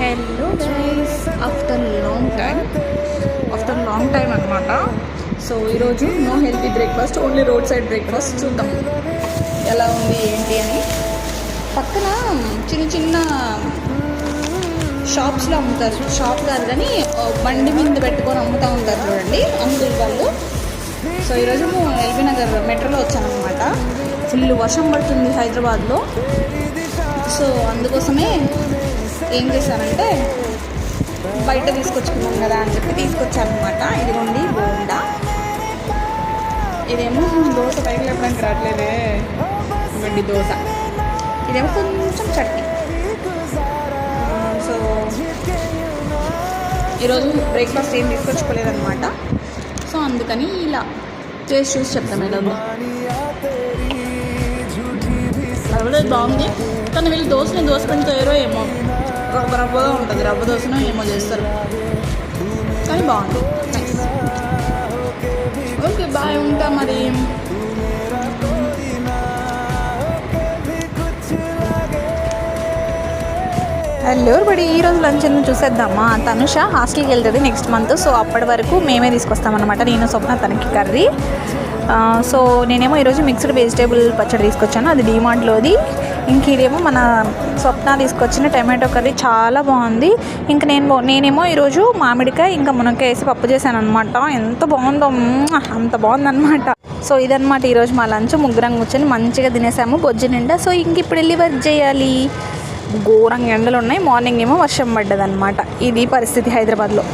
Hello guys, after long time అనమాట. So ఈరోజు no healthy breakfast, only road side breakfast. చూద్దాం ఎలా ఉంది ఏంటి అని. పక్కన చిన్న చిన్న షాప్స్లో అమ్ముతారు, షాప్ కాదు కానీ బండి మీద పెట్టుకొని అమ్ముతూ ఉంటారు చూడండి అంకుల్ వాళ్ళు. సో ఈరోజు ఎల్బీ నగర్ మెట్రోలో వచ్చానమాట. ఫుల్ వర్షం పడుతుంది హైదరాబాద్లో. సో అందుకోసమే ఏం చేశానంటే బయట తీసుకొచ్చుకున్నాం కదా అని చెప్పి తీసుకొచ్చానమాట. ఇదిగోండి బోండా, ఇదేమో దోశ పైకి లేపడానికి రావట్లేదే, ఇవ్వండి దోశ, ఇదేమో కొంచెం చట్నీ. సో ఈరోజు బ్రేక్ఫాస్ట్ ఏం తీసుకొచ్చుకోలేదన్నమాట. సో అందుకని ఇలా టేస్ట్ చూసి చెప్తాను. ఎలా ఉందో పర్వాలేదు, బాగుంది. కానీ వీళ్ళు దోశ పెడతారో ఏమో, రవ్వగా ఉంటుంది, రవ్వ దోశనో ఏమో చేస్తారు, కానీ బాగుంది. ఓకే బాయ్, ఉంటా మరి. హలో బడి, ఈరోజు లంచ్ చూసేద్దామా. తనుష హాస్టల్కి వెళ్తుంది నెక్స్ట్ మంత్. సో అప్పటి వరకు మేమే తీసుకొస్తామన్నమాట, నేను స్వప్న తనకి కర్రీ. సో నేనేమో ఈరోజు మిక్స్డ్ వెజిటేబుల్ పచ్చడి తీసుకొచ్చాను, అది డిమార్ట్లోది. ఇంక ఇదేమో మన స్వప్న తీసుకొచ్చిన టమాటో కర్రీ, చాలా బాగుంది. ఇంక నేనేమో ఈరోజు మామిడికాయ ఇంకా మునక్కాయ వేసి పప్పు చేశాను అనమాట. ఎంత బాగుందో, అంత బాగుందన్నమాట. సో ఇదన్నమాట ఈరోజు మా లంచ్. ముగ్గురం కూర్చొని మంచిగా తినేసాము బొజ్జు నిండా. సో ఇంక ఇప్పుడు వెళ్ళి వర్క్ చేయాలి. ఘోరంగా ఎండలు ఉన్నాయి, మార్నింగ్ ఏమో వర్షం పడ్డదన్నమాట. ఇది పరిస్థితి హైదరాబాద్లో.